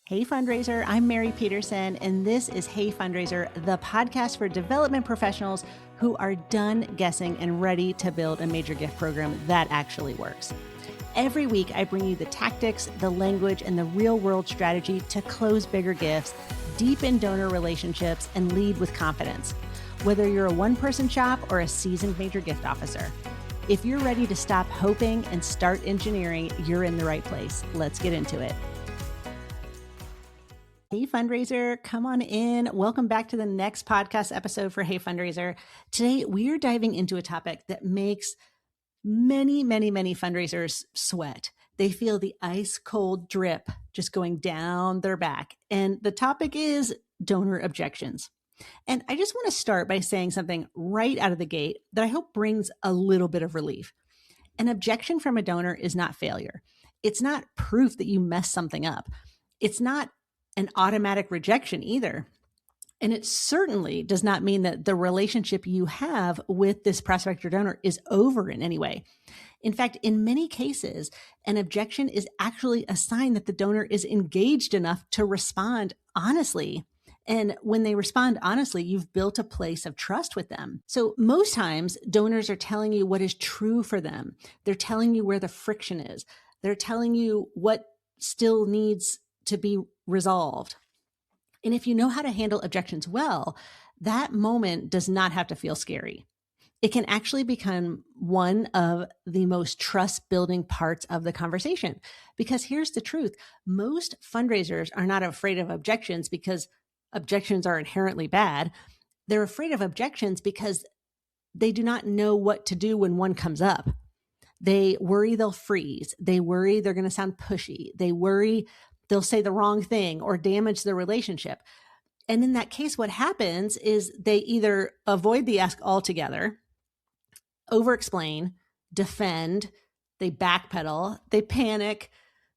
Hey Fundraiser, I'm Mary Petersen, and this is Hey Fundraiser, the podcast for development professionals who are done guessing and ready to build a major gift program that actually works. Every week, I bring you the tactics, the language, and the real-world strategy to close bigger gifts, deepen donor relationships, and lead with confidence. Whether you're a one-person shop or a seasoned major gift officer, if you're ready to stop hoping and start engineering, you're in the right place. Let's get into it. Hey Fundraiser, come on in. Welcome back to the next podcast episode for Hey Fundraiser. Today, we are diving into a topic that makes many fundraisers sweat. They feel the ice cold drip just going down their back. And the topic is donor objections. And I just want to start by saying something right out of the gate that I hope brings a little bit of relief. An objection from a donor is not failure. It's not proof that you messed something up. It's not an automatic rejection either. And it certainly does not mean that the relationship you have with this prospect or donor is over in any way. In fact, in many cases, an objection is actually a sign that the donor is engaged enough to respond honestly. And when they respond honestly, you've built a place of trust with them. So most times, donors are telling you what is true for them. They're telling you where the friction is. They're telling you what still needs to be resolved. And if you know how to handle objections well, that moment does not have to feel scary. It can actually become one of the most trust-building parts of the conversation. Because here's the truth. Most fundraisers are not afraid of objections because objections are inherently bad. They're afraid of objections because they do not know what to do when one comes up. They worry they'll freeze. They worry they're going to sound pushy. They worry they'll say the wrong thing or damage the relationship. And in that case, what happens is they either avoid the ask altogether, over-explain, defend, they backpedal, they panic,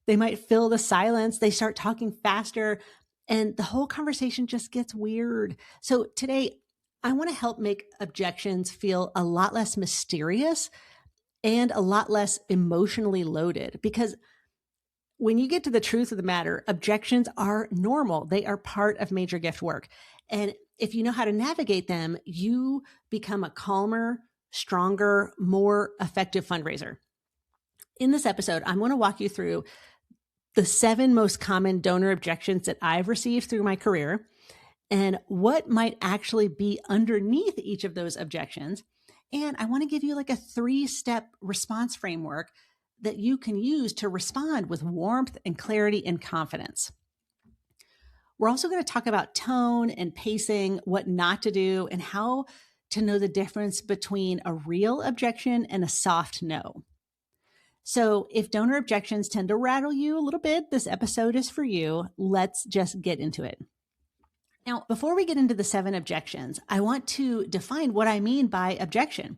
they might fill the silence, they start talking faster, and the whole conversation just gets weird. So today, I want to help make objections feel a lot less mysterious and a lot less emotionally loaded, because when you get to the truth of the matter, objections are normal. They are part of major gift work. And if you know how to navigate them, you become a calmer, stronger, more effective fundraiser. In this episode, I'm going to walk you through the 7 most common donor objections that I've received through my career and what might actually be underneath each of those objections. And I want to give you like a 3-step response framework that you can use to respond with warmth and clarity and confidence. We're also going to talk about tone and pacing, what not to do, and how to know the difference between a real objection and a soft no. So if donor objections tend to rattle you a little bit, this episode is for you. Let's just get into it. Now, before we get into the 7 objections, I want to define what I mean by objection.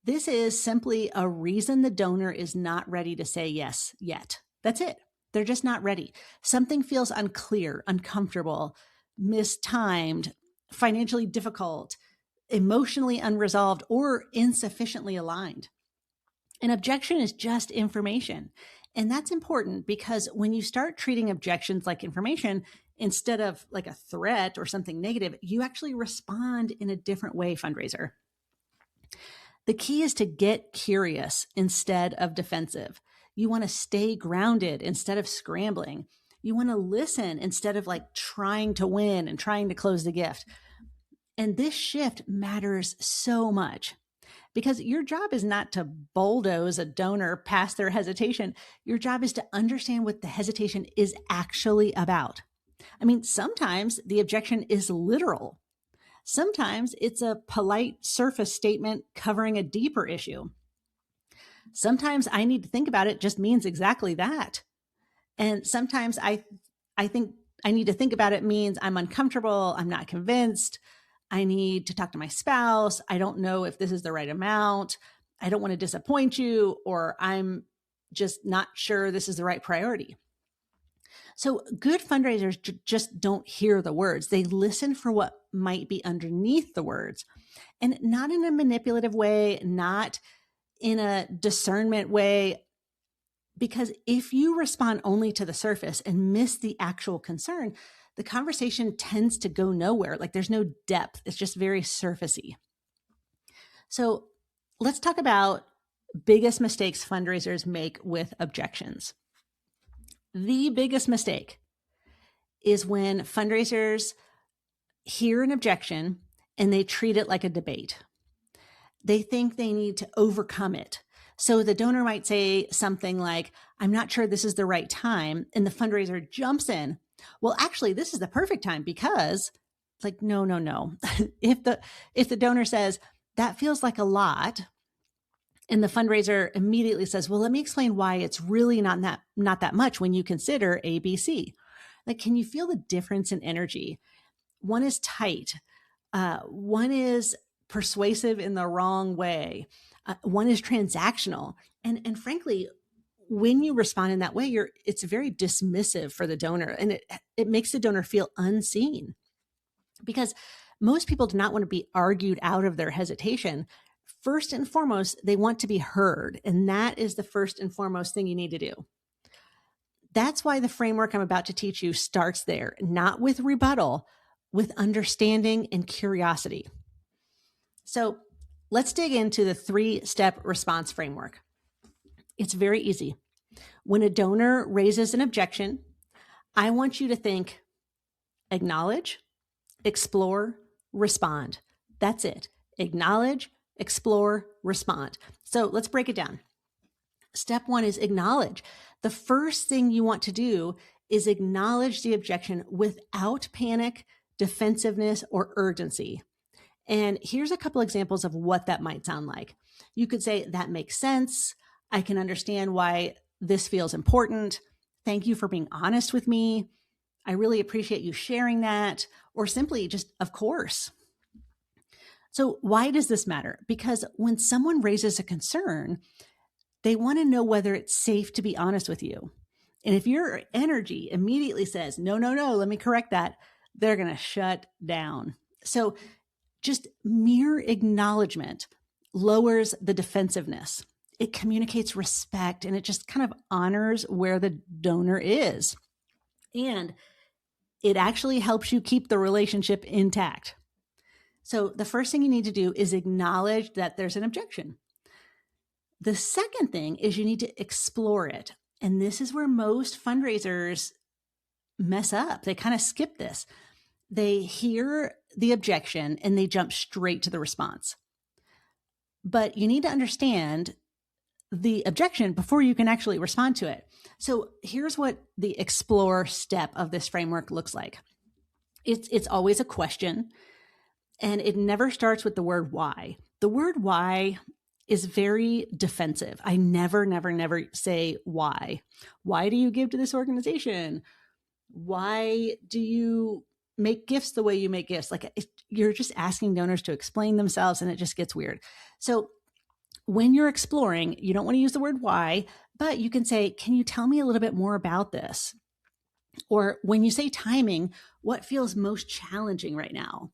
This is simply a reason the donor is not ready to say yes yet. That's it. They're just not ready. Something feels unclear, uncomfortable, mistimed, financially difficult, emotionally unresolved, or insufficiently aligned. An objection is just information. And that's important because when you start treating objections like information instead of like a threat or something negative, you actually respond in a different way, fundraiser. The key is to get curious instead of defensive. You want to stay grounded instead of scrambling. You want to listen instead of like trying to win and trying to close the gift. And this shift matters so much because your job is not to bulldoze a donor past their hesitation. Your job is to understand what the hesitation is actually about. I mean, sometimes the objection is literal. Sometimes it's a polite surface statement covering a deeper issue. Sometimes I need to think about it just means exactly that. And sometimes I think I need to think about it means I'm uncomfortable, I'm not convinced, I need to talk to my spouse, I don't know if this is the right amount, I don't want to disappoint you, or I'm just not sure this is the right priority. So good fundraisers just don't hear the words. They listen for what might be underneath the words, and not in a manipulative way, not in a discernment way, Because if you respond only to the surface and miss the actual concern, the conversation tends to go nowhere. Like there's no depth. It's just very surfacey. So let's talk about biggest mistakes fundraisers make with objections. The biggest mistake is when fundraisers hear an objection and they treat it like a debate. They think they need to overcome it. So the donor might say something like, I'm not sure this is the right time. And the fundraiser jumps in. Well, actually, this is the perfect time because it's like, no. If the donor says, that feels like a lot, and the fundraiser immediately says, well, let me explain why it's really not that much when you consider ABC. Like, can you feel the difference in energy? One is tight. One is persuasive in the wrong way. One is transactional. And frankly, when you respond in that way, it's very dismissive for the donor, and it makes the donor feel unseen, because most people do not want to be argued out of their hesitation. First and foremost, they want to be heard, and that is the first and foremost thing you need to do. That's why the framework I'm about to teach you starts there, not with rebuttal, with understanding and curiosity. So let's dig into the 3-step response framework. It's very easy. When a donor raises an objection, I want you to think, acknowledge, explore, respond. That's it. Acknowledge, explore, respond. So let's break it down. Step 1 is acknowledge. The first thing you want to do is acknowledge the objection without panic, defensiveness, or urgency. And here's a couple examples of what that might sound like. You could say, that makes sense. I can understand why this feels important. Thank you for being honest with me. I really appreciate you sharing that. Or simply just, of course. So why does this matter? Because when someone raises a concern, they want to know whether it's safe to be honest with you. And if your energy immediately says, no, let me correct that, they're going to shut down. So just mere acknowledgement lowers the defensiveness. It communicates respect, and it just kind of honors where the donor is. And it actually helps you keep the relationship intact. So the first thing you need to do is acknowledge that there's an objection. The second thing is you need to explore it. And this is where most fundraisers mess up. They kind of skip this. They hear the objection and they jump straight to the response. But you need to understand the objection before you can actually respond to it. So here's what the explore step of this framework looks like. It's always a question, and it never starts with the word why. The word why is very defensive. I never say why. Why do you give to this organization? Why do you make gifts the way you make gifts? You're just asking donors to explain themselves, and it just gets weird. So when you're exploring, you don't want to use the word why, but you can say, can you tell me a little bit more about this? Or when you say timing, what feels most challenging right now?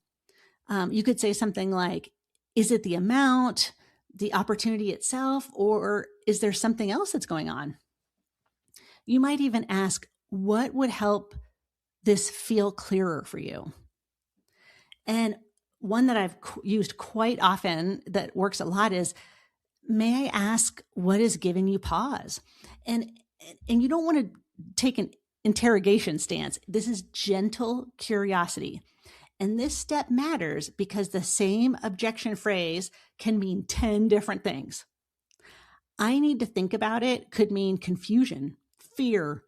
You could say something like, is it the amount, the opportunity itself, or is there something else that's going on? You might even ask, what would help this feel clearer for you? And one that I've used quite often that works a lot is, may I ask what is giving you pause? And you don't want to take an interrogation stance. This is gentle curiosity. And this step matters because the same objection phrase can mean 10 different things. I need to think about it could mean confusion, fear,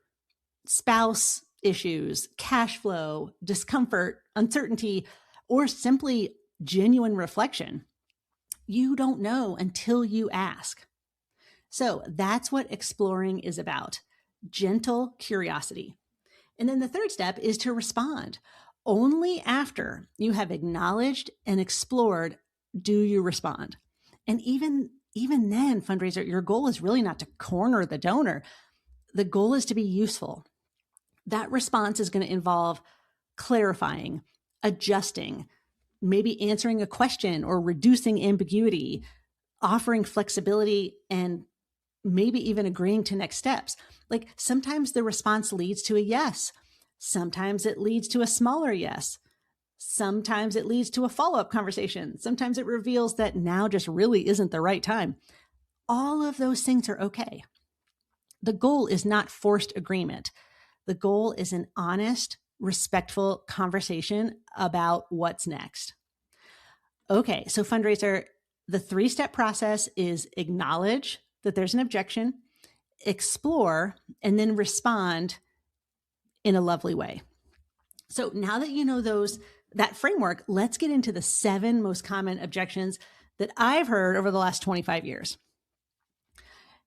spouse issues, cash flow, discomfort, uncertainty, or simply genuine reflection. You don't know until you ask. So that's what exploring is about, gentle curiosity. And then the third step is to respond. Only after you have acknowledged and explored do you respond. And even then, fundraiser, your goal is really not to corner the donor. The goal is to be useful. That response is going to involve clarifying, adjusting, maybe answering a question or reducing ambiguity, offering flexibility, and maybe even agreeing to next steps. Like sometimes the response leads to a yes. Sometimes it leads to a smaller yes. Sometimes it leads to a follow-up conversation. Sometimes it reveals that now just really isn't the right time. All of those things are okay. The goal is not forced agreement. The goal is an honest, respectful conversation about what's next. Okay, so fundraiser, the 3-step process is acknowledge that there's an objection, explore, and then respond in a lovely way. So now that you know that framework, let's get into the 7 most common objections that I've heard over the last 25 years.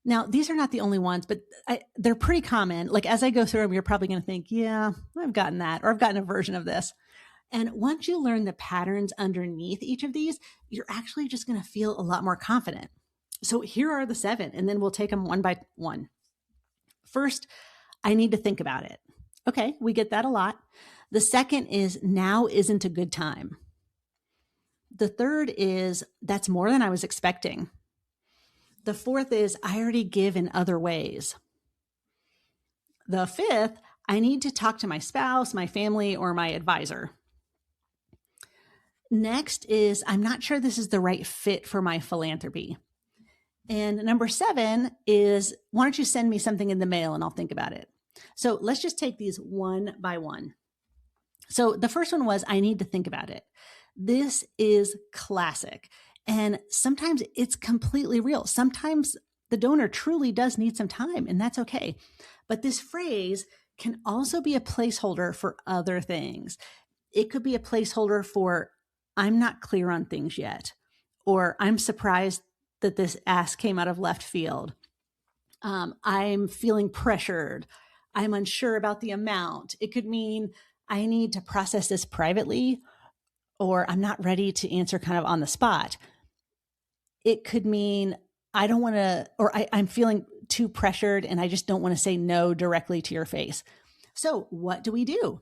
Now, these are not the only ones, but they're pretty common. Like as I go through them, you're probably going to think, yeah, I've gotten that, or I've gotten a version of this. And once you learn the patterns underneath each of these, you're actually just going to feel a lot more confident. So here are the 7, and then we'll take them one by one. First, I need to think about it. Okay, we get that a lot. The second is now isn't a good time. The third is that's more than I was expecting. The fourth is I already give in other ways. The fifth, I need to talk to my spouse, my family, or my advisor. Next is I'm not sure this is the right fit for my philanthropy. And number 7 is why don't you send me something in the mail and I'll think about it. So let's just take these one by one. So the first one was I need to think about it. This is classic. And sometimes it's completely real. Sometimes the donor truly does need some time, and that's okay. But this phrase can also be a placeholder for other things. It could be a placeholder for I'm not clear on things yet, or I'm surprised that this ask came out of left field. I'm feeling pressured. I'm unsure about the amount. It could mean I need to process this privately, or I'm not ready to answer kind of on the spot. It could mean I don't want to, or I'm feeling too pressured and I just don't want to say no directly to your face. So what do?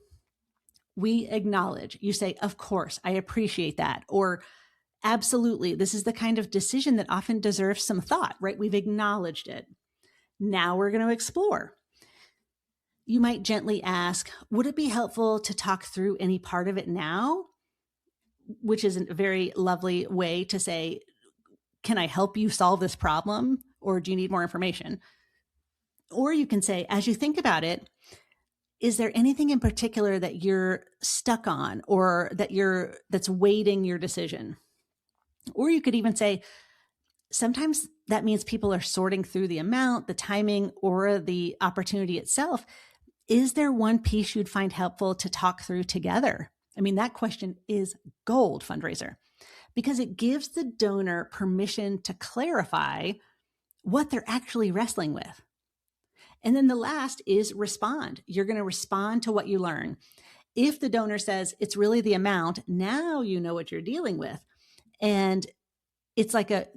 We acknowledge. You say, of course, I appreciate that. Or absolutely, this is the kind of decision that often deserves some thought, right? We've acknowledged it. Now we're going to explore. You might gently ask, would it be helpful to talk through any part of it now? Which is a very lovely way to say, can I help you solve this problem? Or do you need more information? Or you can say, as you think about it, is there anything in particular that you're stuck on or that's weighting your decision? Or you could even say, sometimes that means people are sorting through the amount, the timing, or the opportunity itself. Is there one piece you'd find helpful to talk through together? I mean, that question is gold, fundraiser, because it gives the donor permission to clarify what they're actually wrestling with. And then the last is respond. You're going to respond to what you learn. If the donor says it's really the amount, now you know what you're dealing with. And it's like a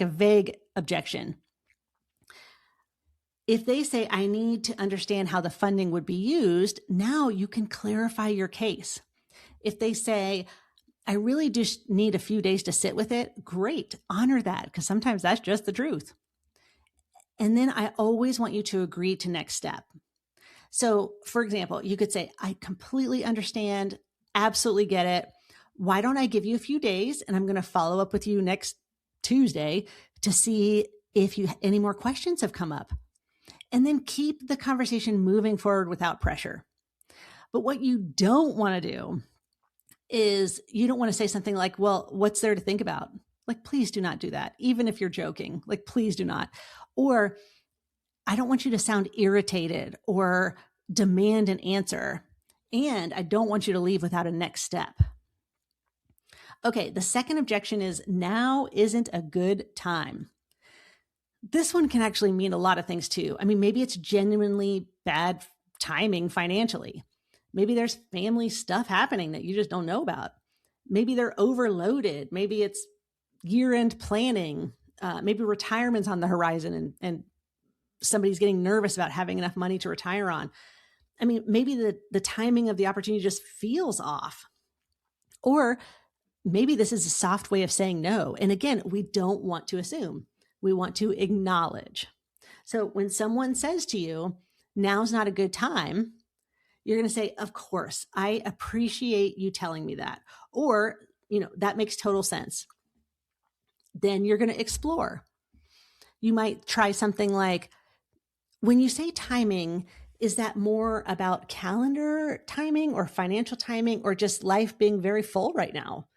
vague objection. If they say, I need to understand how the funding would be used, now you can clarify your case. If they say, I really just need a few days to sit with it, great, honor that, because sometimes that's just the truth. And then I always want you to agree to next step. So for example, you could say, I completely understand, absolutely get it. Why don't I give you a few days and I'm going to follow up with you next Tuesday to see if any more questions have come up. And then keep the conversation moving forward without pressure. But what you don't want to do is you don't want to say something like, well, what's there to think about? Like, please do not do that. Even if you're joking, like, please do not. Or I don't want you to sound irritated or demand an answer. And I don't want you to leave without a next step. Okay, the second objection is now isn't a good time. This one can actually mean a lot of things too. I mean, maybe it's genuinely bad timing financially. Maybe there's family stuff happening that you just don't know about. Maybe they're overloaded. Maybe it's year-end planning. Maybe retirement's on the horizon and somebody's getting nervous about having enough money to retire on. I mean, maybe the timing of the opportunity just feels off. Or maybe this is a soft way of saying no. And again, we don't want to assume. We want to acknowledge. So when someone says to you, now's not a good time, you're going to say, of course, I appreciate you telling me that. Or, that makes total sense. Then you're going to explore. You might try something like, when you say timing, is that more about calendar timing or financial timing or just life being very full right now?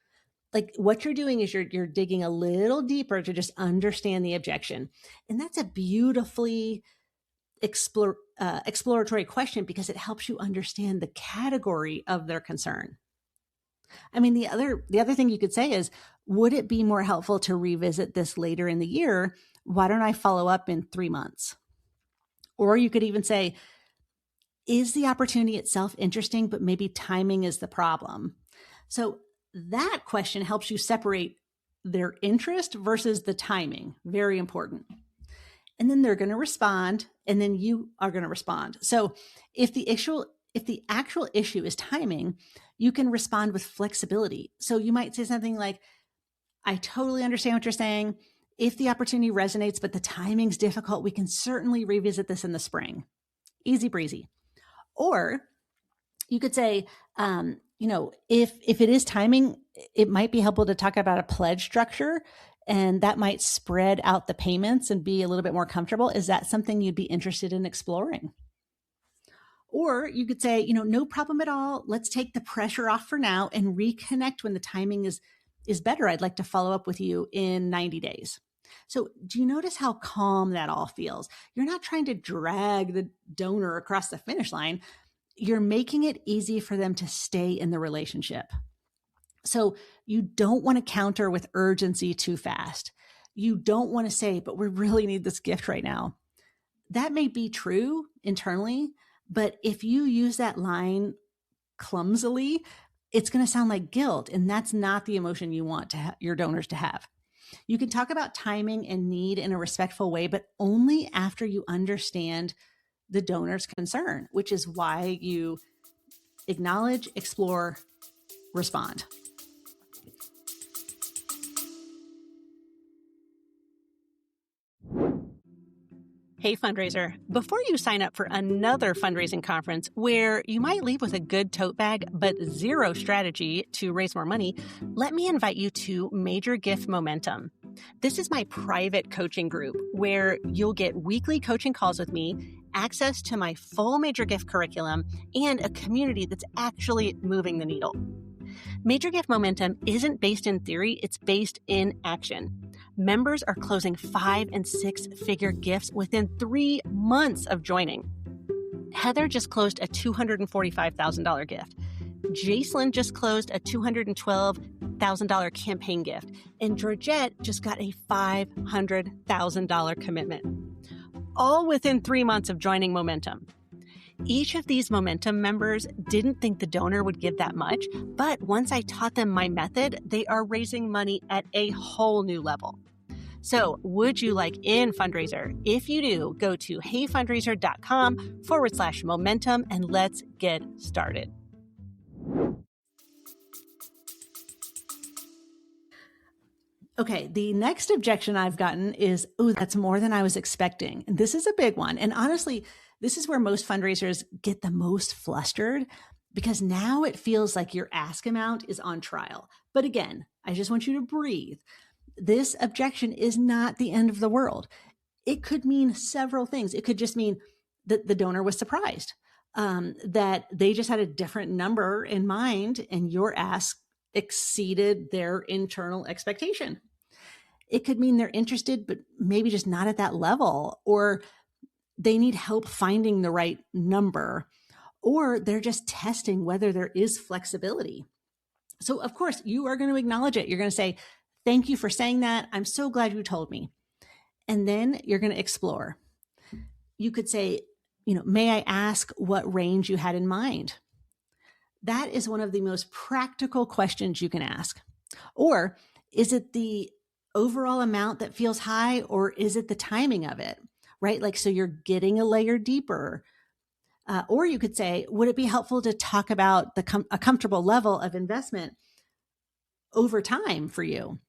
Like what you're doing is you're digging a little deeper to just understand the objection. And that's a beautifully exploratory question because it helps you understand the category of their concern. I mean, the other thing you could say is, would it be more helpful to revisit this later in the year? Why don't I follow up in 3 months? Or you could even say, is the opportunity itself interesting, but maybe timing is the problem? So that question helps you separate their interest versus the timing. Very important. And then they're going to respond, and then you are going to respond. So if the actual issue is timing, you can respond with flexibility. So you might say something like, I totally understand what you're saying. If the opportunity resonates, but the timing's difficult, we can certainly revisit this in the spring. Easy breezy. Or you could say, if it is timing, it might be helpful to talk about a pledge structure, and that might spread out the payments and be a little bit more comfortable. Is that something you'd be interested in exploring? Or you could say, no problem at all. Let's take the pressure off for now and reconnect when the timing is better. I'd like to follow up with you in 90 days. So do you notice how calm that all feels? You're not trying to drag the donor across the finish line. You're making it easy for them to stay in the relationship. So you don't want to counter with urgency too fast. You don't want to say, but we really need this gift right now. That may be true internally, but if you use that line clumsily, it's going to sound like guilt. And that's not the emotion you want your donors to have. You can talk about timing and need in a respectful way, but only after you understand the donor's concern, which is why you acknowledge, explore, respond. Hey, fundraiser, before you sign up for another fundraising conference where you might leave with a good tote bag but zero strategy to raise more money, let me invite you to Major Gift Momentum. This is my private coaching group where you'll get weekly coaching calls with me, access to my full Major Gift curriculum, and a community that's actually moving the needle. Major Gift Momentum isn't based in theory, it's based in action. Members are closing 5- and 6-figure gifts within 3 months of joining. Heather just closed a $245,000 gift. Jacelyn just closed a $212,000 campaign gift. And Georgette just got a $500,000 commitment. All within 3 months of joining Momentum. Each of these Momentum members didn't think the donor would give that much, but once I taught them my method, they are raising money at a whole new level. So would you like in Fundraiser? If you do, go to heyfundraiser.com/momentum and let's get started. Okay, the next objection I've gotten is, oh, that's more than I was expecting. And this is a big one. And honestly, this is where most fundraisers get the most flustered because now it feels like your ask amount is on trial. But again, I just want you to breathe. This objection is not the end of the world. It could mean several things. It could just mean that the donor was surprised, that they just had a different number in mind and your ask exceeded their internal expectation. It could mean they're interested, but maybe just not at that level, or they need help finding the right number, or they're just testing whether there is flexibility. So of course you are going to acknowledge it. You're going to say, thank you for saying that. I'm so glad you told me. And then you're going to explore. You could say, may I ask what range you had in mind? That is one of the most practical questions you can ask. Or is it the overall amount that feels high, or is it the timing of it, right? Like, so you're getting a layer deeper. Or you could say, would it be helpful to talk about a comfortable level of investment over time for you?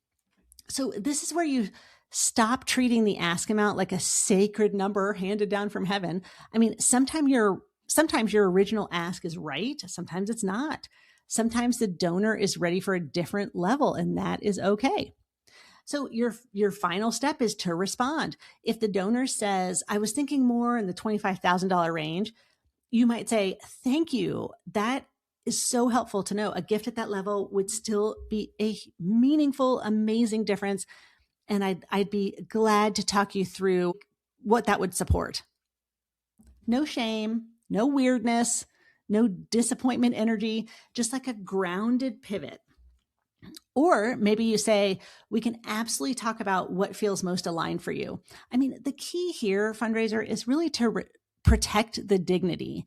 So this is where you Stop treating the ask amount like a sacred number handed down from heaven. I mean, sometimes your original ask is right. Sometimes it's not. Sometimes the donor is ready for a different level, and that is okay. So your final step is to respond. If the donor says, I was thinking more in the $25,000 range, you might say, thank you. That is so helpful to know. A gift at that level would still be a meaningful, amazing difference. And I'd be glad to talk you through what that would support. No shame, no weirdness, no disappointment energy, just like a grounded pivot. Or maybe you say, we can absolutely talk about what feels most aligned for you. I mean, the key here, fundraiser, is really to protect the dignity.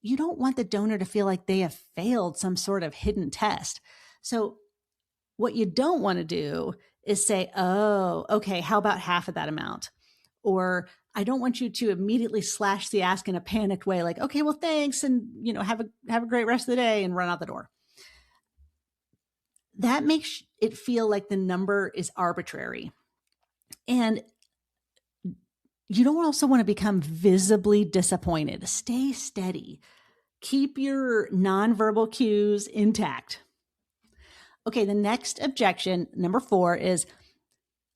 You don't want the donor to feel like they have failed some sort of hidden test. So what you don't want to do is say, oh, okay, how about half of that amount? Or I don't want you to immediately slash the ask in a panicked way, like, okay, well, thanks. And, have a great rest of the day and run out the door. That makes it feel like the number is arbitrary. And you don't also want to become visibly disappointed. Stay steady. Keep your nonverbal cues intact. Okay, the next objection, number 4, is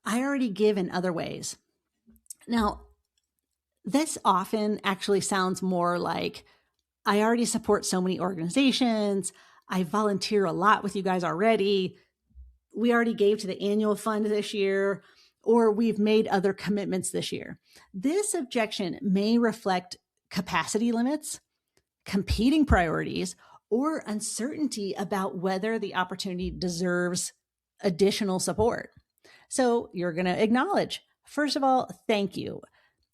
I already give in other ways. Now, this often actually sounds more like I already support so many organizations. I volunteer a lot with you guys already. We already gave to the annual fund this year, or we've made other commitments this year. This objection may reflect capacity limits, competing priorities, or uncertainty about whether the opportunity deserves additional support. So you're going to acknowledge, first of all, thank you.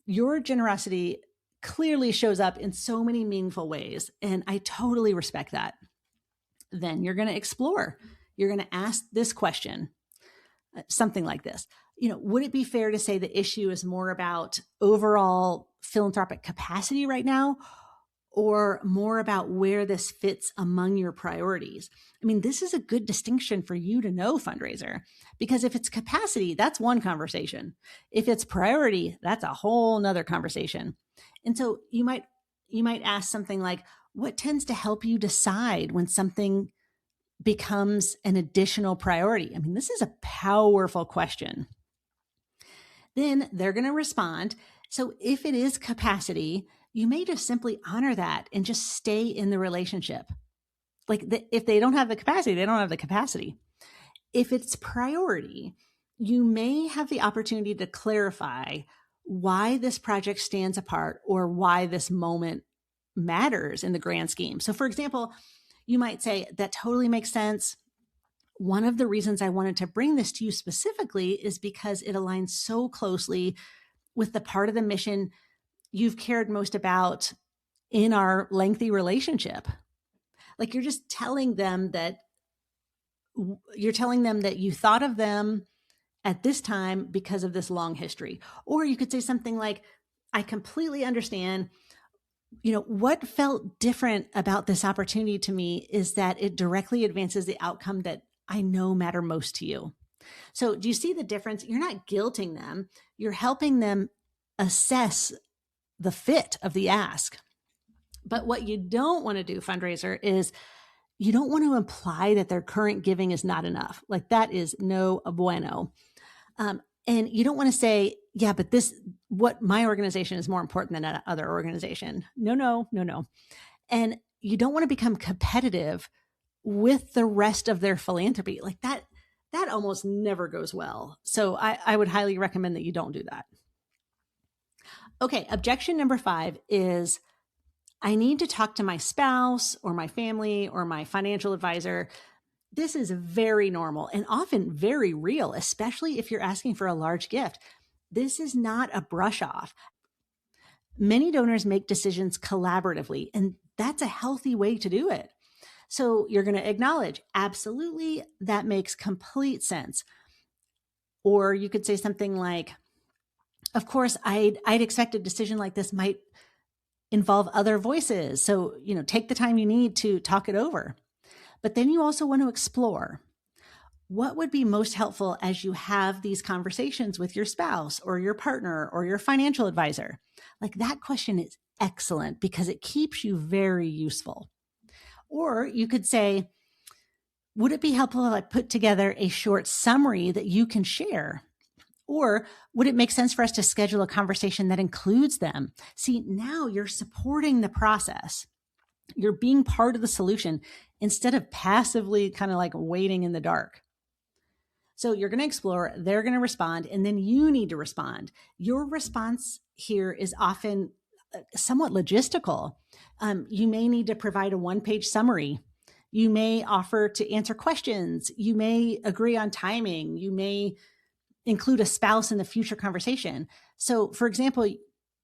Your generosity clearly shows up in so many meaningful ways, and I totally respect that. Then you're going to explore. You're going to ask this question, something like this. Would it be fair to say the issue is more about overall philanthropic capacity right now, or more about where this fits among your priorities? I mean, this is a good distinction for you to know, fundraiser, because if it's capacity, that's one conversation. If it's priority, that's a whole nother conversation. And so you might ask something like, what tends to help you decide when something becomes an additional priority? I mean, this is a powerful question. Then they're going to respond. So if it is capacity, you may just simply honor that and just stay in the relationship. If they don't have the capacity, they don't have the capacity. If it's priority, you may have the opportunity to clarify why this project stands apart or why this moment matters in the grand scheme. So for example, you might say, that totally makes sense. One of the reasons I wanted to bring this to you specifically is because it aligns so closely with the part of the mission you've cared most about in our lengthy relationship. Like you're just telling them that you thought of them at this time because of this long history. Or you could say something like, I completely understand. What felt different about this opportunity to me is that it directly advances the outcome that I know matter most to you. So do you see the difference? You're not guilting them. You're helping them assess the fit of the ask. But what you don't want to do, fundraiser, is you don't want to imply that their current giving is not enough. Like that is no bueno. And you don't want to say, yeah, but what my organization is more important than that other organization. No. And you don't want to become competitive with the rest of their philanthropy. Like that almost never goes well. So I would highly recommend that you don't do that. Okay, objection number 5 is, I need to talk to my spouse or my family or my financial advisor. This is very normal and often very real, especially if you're asking for a large gift. This is not a brush off. Many donors make decisions collaboratively, and that's a healthy way to do it. So you're going to acknowledge, absolutely, that makes complete sense. Or you could say something like, of course, I'd expect a decision like this might involve other voices. So, take the time you need to talk it over. But then you also want to explore. what would be most helpful as you have these conversations with your spouse or your partner or your financial advisor? Like, that question is excellent because it keeps you very useful. Or you could say, would it be helpful if I put together a short summary that you can share? Or would it make sense for us to schedule a conversation that includes them? See, now you're supporting the process. You're being part of the solution instead of passively kind of like waiting in the dark. So you're going to explore, they're going to respond, and then you need to respond. Your response here is often somewhat logistical. You may need to provide a one-page summary. You may offer to answer questions. You may agree on timing. You may include a spouse in the future conversation. So, for example,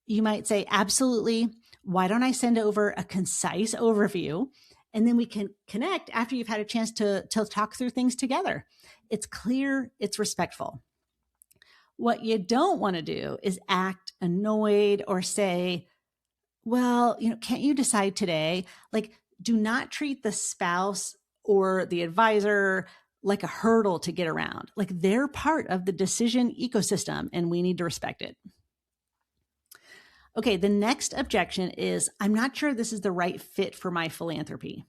you might say, absolutely, why don't I send over a concise overview? And then we can connect after you've had a chance to talk through things together. It's clear, it's respectful. What you don't want to do is act annoyed or say, well, can't you decide today? Like, do not treat the spouse or the advisor like a hurdle to get around. Like, they're part of the decision ecosystem and we need to respect it. Okay, the next objection is, I'm not sure this is the right fit for my philanthropy.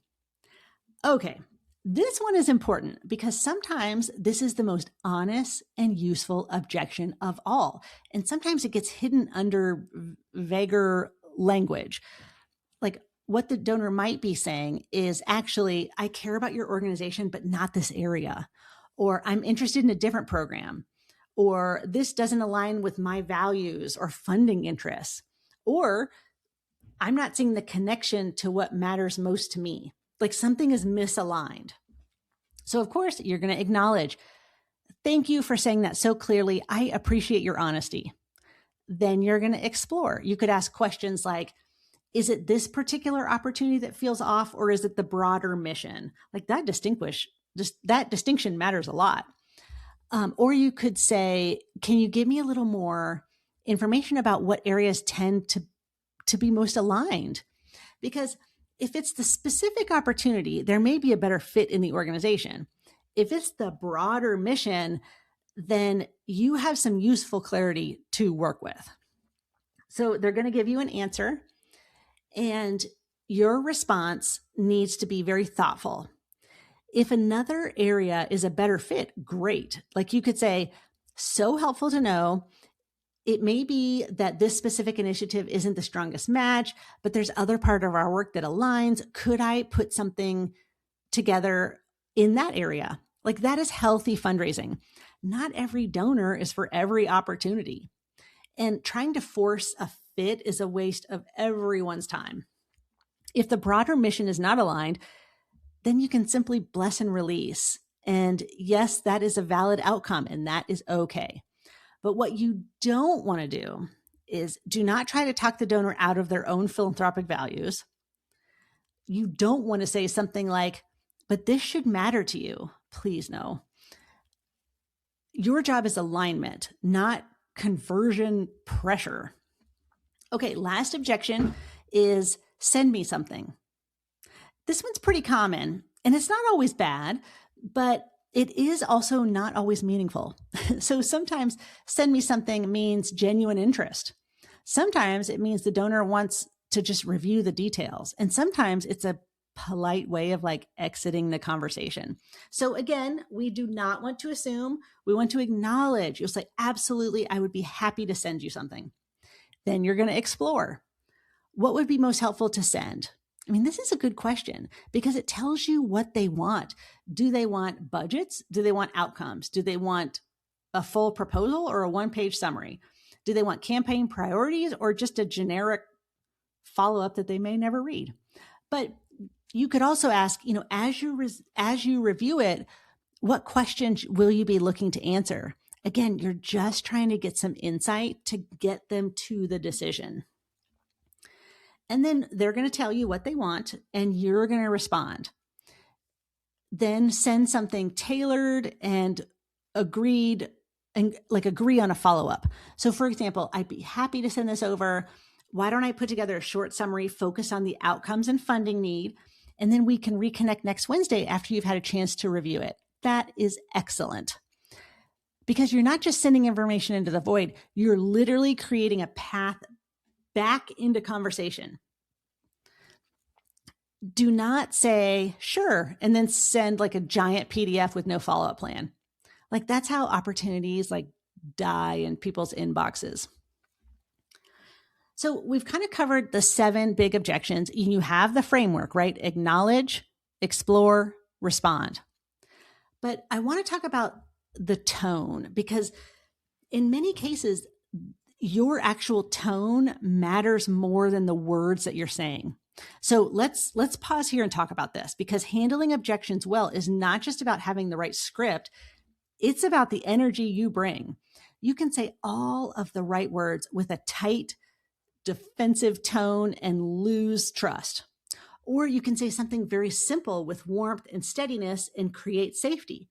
Okay, this one is important because sometimes this is the most honest and useful objection of all. And sometimes it gets hidden under vaguer language. Like, what the donor might be saying is, actually, I care about your organization, but not this area. Or I'm interested in a different program. Or this doesn't align with my values or funding interests. Or I'm not seeing the connection to what matters most to me. Like, something is misaligned. So, of course, you're going to acknowledge, thank you for saying that so clearly. I appreciate your honesty. Then you're going to explore. You could ask questions like, is it this particular opportunity that feels off, or is it the broader mission? Like, that distinction matters a lot. Or you could say, can you give me a little more information about what areas tend to be most aligned? Because if it's the specific opportunity, there may be a better fit in the organization. If it's the broader mission, then you have some useful clarity to work with. So they're going to give you an answer, and your response needs to be very thoughtful. If another area is a better fit, great. Like, you could say, so helpful to know. It may be that this specific initiative isn't the strongest match, but there's other part of our work that aligns. Could I put something together in that area? Like, that is healthy fundraising. Not every donor is for every opportunity. And trying to force a fit is a waste of everyone's time. If the broader mission is not aligned, then you can simply bless and release. And yes, that is a valid outcome, and that is okay. But what you don't want to do is do not try to talk the donor out of their own philanthropic values. You don't want to say something like, but this should matter to you. Please no. Your job is alignment, not conversion pressure. Okay, last objection is, send me something. This one's pretty common, and it's not always bad, but it is also not always meaningful. So sometimes send me something means genuine interest. Sometimes it means the donor wants to just review the details. And sometimes it's a polite way of like exiting the conversation. So again, we do not want to assume. We want to acknowledge. You'll say, absolutely, I would be happy to send you something. Then you're going to explore. What would be most helpful to send? I mean, this is a good question because it tells you what they want. Do they want budgets? Do they want outcomes? Do they want a full proposal or a one-page summary? Do they want campaign priorities or just a generic follow-up that they may never read? But you could also ask, as you review it, what questions will you be looking to answer? Again, you're just trying to get some insight to get them to the decision. And then they're going to tell you what they want, and you're going to respond. Then send something tailored and agreed, and like agree on a follow-up. So for example, I'd be happy to send this over. Why don't I put together a short summary, focus on the outcomes and funding need, and then we can reconnect next Wednesday after you've had a chance to review it. That is excellent. Because you're not just sending information into the void, you're literally creating a path back into conversation. Do not say, sure, and then send like a giant PDF with no follow-up plan. Like that's how opportunities like die in people's inboxes. So we've kind of covered the 7 big objections. You have the framework, right? Acknowledge, explore, respond. But I want to talk about the tone, because in many cases, your actual tone matters more than the words that you're saying. So let's pause here and talk about this, because handling objections well is not just about having the right script. It's about the energy you bring. You can say all of the right words with a tight, defensive tone and lose trust. Or you can say something very simple with warmth and steadiness and create safety.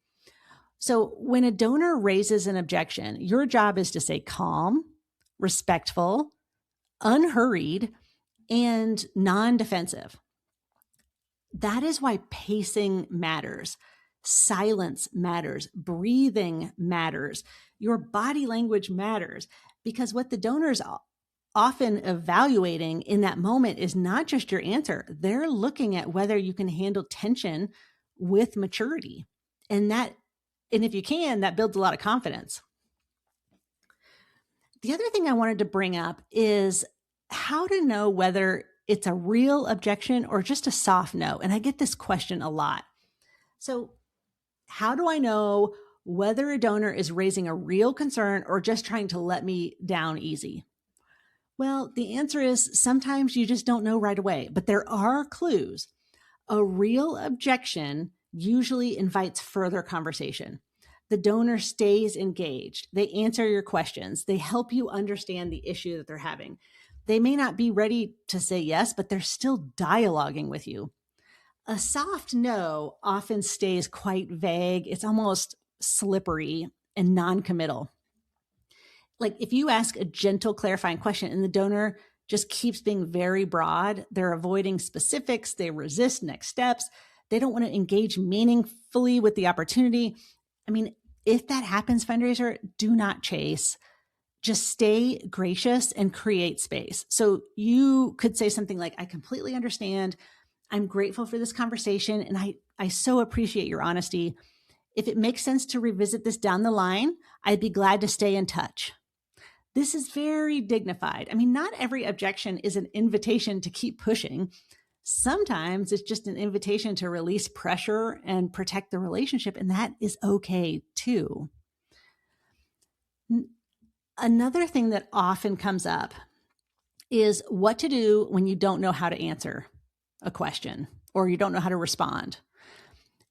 So when a donor raises an objection, your job is to stay calm, respectful, unhurried, and non-defensive. That is why pacing matters. Silence matters. Breathing matters. Your body language matters, because what the donor's often evaluating in that moment is not just your answer. They're looking at whether you can handle tension with maturity. And if you can, that builds a lot of confidence. The other thing I wanted to bring up is how to know whether it's a real objection or just a soft no. And I get this question a lot. So how do I know whether a donor is raising a real concern or just trying to let me down easy? Well, the answer is sometimes you just don't know right away, but there are clues. A real objection usually invites further conversation. The donor stays engaged. They answer your questions. They help you understand the issue that they're having. They may not be ready to say yes, but they're still dialoguing with you. A soft no often stays quite vague. It's almost slippery and non-committal. Like if you ask a gentle clarifying question and the donor just keeps being very broad, they're avoiding specifics, they resist next steps, they don't want to engage meaningfully with the opportunity. I mean, if that happens, fundraiser, do not chase. Just stay gracious and create space. So you could say something like, I completely understand. I'm grateful for this conversation, and I so appreciate your honesty. If it makes sense to revisit this down the line, I'd be glad to stay in touch. This is very dignified. I mean, not every objection is an invitation to keep pushing. Sometimes it's just an invitation to release pressure and protect the relationship, and that is okay too. Another thing that often comes up is what to do when you don't know how to answer a question or you don't know how to respond.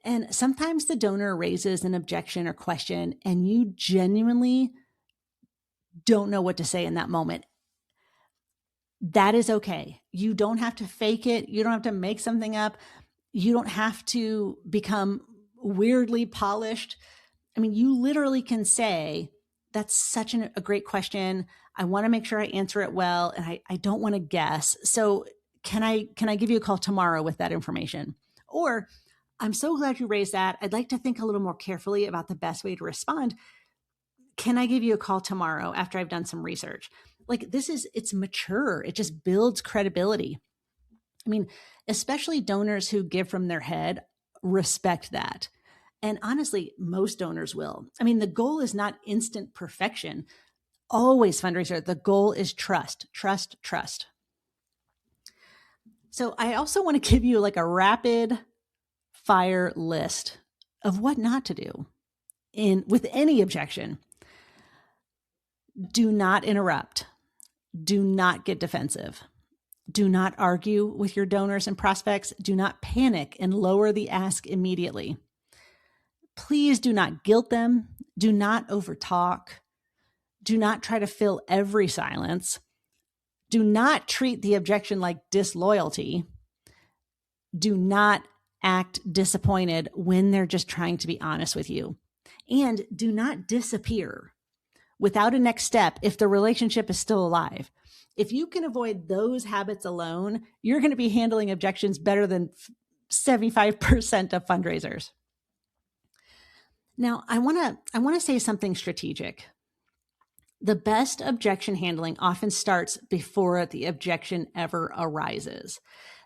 And sometimes the donor raises an objection or question and you genuinely don't know what to say in that moment. That is okay. You don't have to fake it. You don't have to make something up. You don't have to become weirdly polished. I mean, you literally can say, that's such a great question. I want to make sure I answer it well, and I don't want to guess. So can I give you a call tomorrow with that information? Or I'm so glad you raised that. I'd like to think a little more carefully about the best way to respond. Can I give you a call tomorrow after I've done some research? Like it's mature. It just builds credibility. I mean, especially donors who give from their head respect that. And honestly, most donors will. I mean, the goal is not instant perfection. Always, fundraiser, the goal is trust, trust, trust. So I also want to give you like a rapid fire list of what not to do with any objection. Do not interrupt. Do not get defensive. Do not argue with your donors and prospects. Do not panic and lower the ask immediately. Please do not guilt them. Do not overtalk. Do not try to fill every silence. Do not treat the objection like disloyalty. Do not act disappointed when they're just trying to be honest with you. And do not disappear without a next step if the relationship is still alive. If you can avoid those habits alone, you're going to be handling objections better than 75% of fundraisers. Now, I want to say something strategic. The best objection handling often starts before the objection ever arises.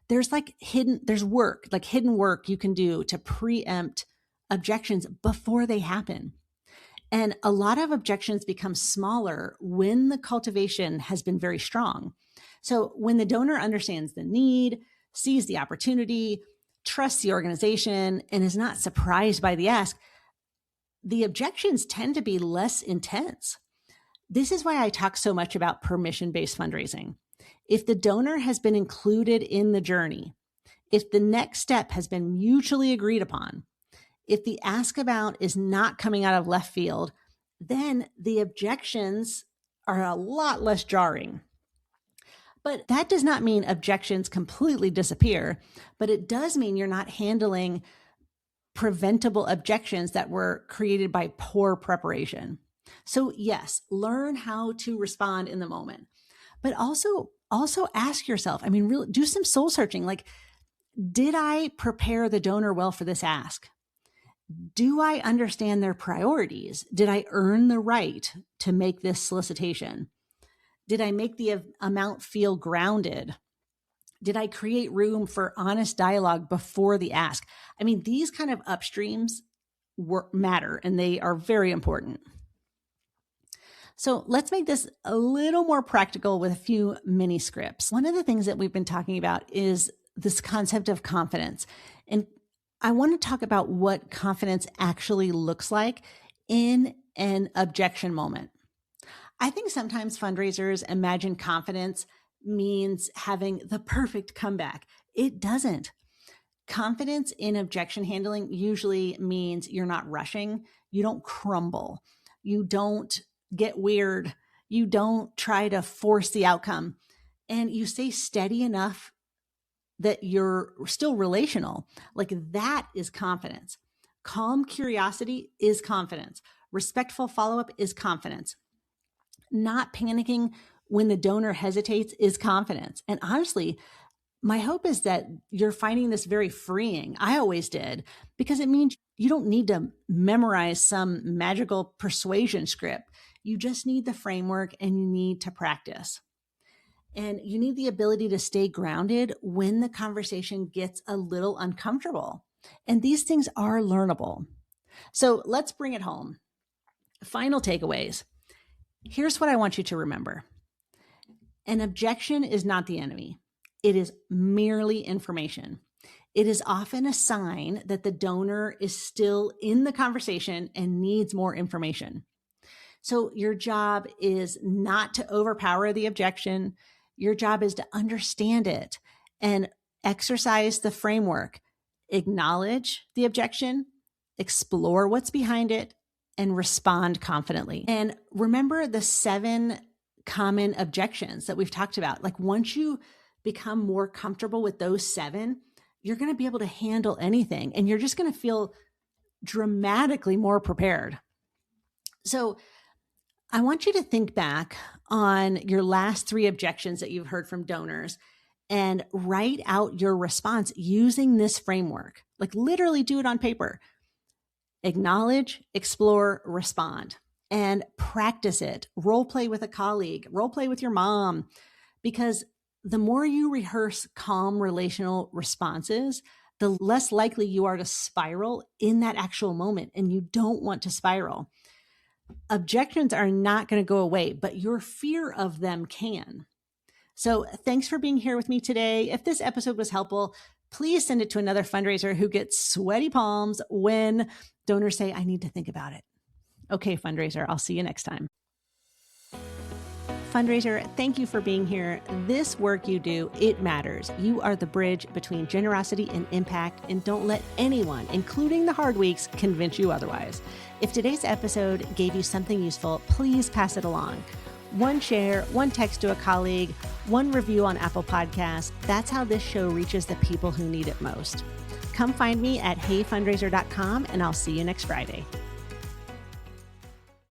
There's hidden work you can do to preempt objections before they happen. And a lot of objections become smaller when the cultivation has been very strong. So when the donor understands the need, sees the opportunity, trusts the organization, and is not surprised by the ask, the objections tend to be less intense. This is why I talk so much about permission-based fundraising. If the donor has been included in the journey, if the next step has been mutually agreed upon, if the ask about is not coming out of left field, then the objections are a lot less jarring. But that does not mean objections completely disappear, but it does mean you're not handling preventable objections that were created by poor preparation. So yes, learn how to respond in the moment, but also ask yourself, really do some soul searching. Did I prepare the donor well for this ask? Do I understand their priorities? Did I earn the right to make this solicitation? Did I make the amount feel grounded? Did I create room for honest dialogue before the ask? These kind of upstreams matter, and they are very important. So let's make this a little more practical with a few mini scripts. One of the things that we've been talking about is this concept of confidence. And I want to talk about what confidence actually looks like in an objection moment. I think sometimes fundraisers imagine confidence means having the perfect comeback. It doesn't. Confidence in objection handling usually means you're not rushing, you don't crumble, you don't get weird, you don't try to force the outcome, and you stay steady enough that you're still relational. That is confidence. Calm curiosity is confidence. Respectful follow-up is confidence. Not panicking when the donor hesitates is confidence. And honestly, my hope is that you're finding this very freeing. I always did, because it means you don't need to memorize some magical persuasion script. You just need the framework and you need to practice. And you need the ability to stay grounded when the conversation gets a little uncomfortable. And these things are learnable. So let's bring it home. Final takeaways. Here's what I want you to remember. An objection is not the enemy. It is merely information. It is often a sign that the donor is still in the conversation and needs more information. So your job is not to overpower the objection. Your job is to understand it and exercise the framework. Acknowledge the objection, explore what's behind it, and respond confidently. And remember the 7 common objections that we've talked about. Once you become more comfortable with those 7, you're going to be able to handle anything, and you're just going to feel dramatically more prepared. So I want you to think back on your last 3 objections that you've heard from donors and write out your response using this framework. Literally do it on paper. Acknowledge, explore, respond, and practice it. Role play with a colleague, role play with your mom, because the more you rehearse calm relational responses, the less likely you are to spiral in that actual moment, and you don't want to spiral. Objections are not going to go away, but your fear of them can. So thanks for being here with me today. If this episode was helpful, please send it to another fundraiser who gets sweaty palms when donors say, I need to think about it. Okay, fundraiser, I'll see you next time. Fundraiser, thank you for being here. This work you do, it matters. You are the bridge between generosity and impact, and don't let anyone, including the hard weeks, convince you otherwise. If today's episode gave you something useful, please pass it along. 1 share, 1 text to a colleague, 1 review on Apple Podcasts. That's how this show reaches the people who need it most. Come find me at heyfundraiser.com, and I'll see you next Friday.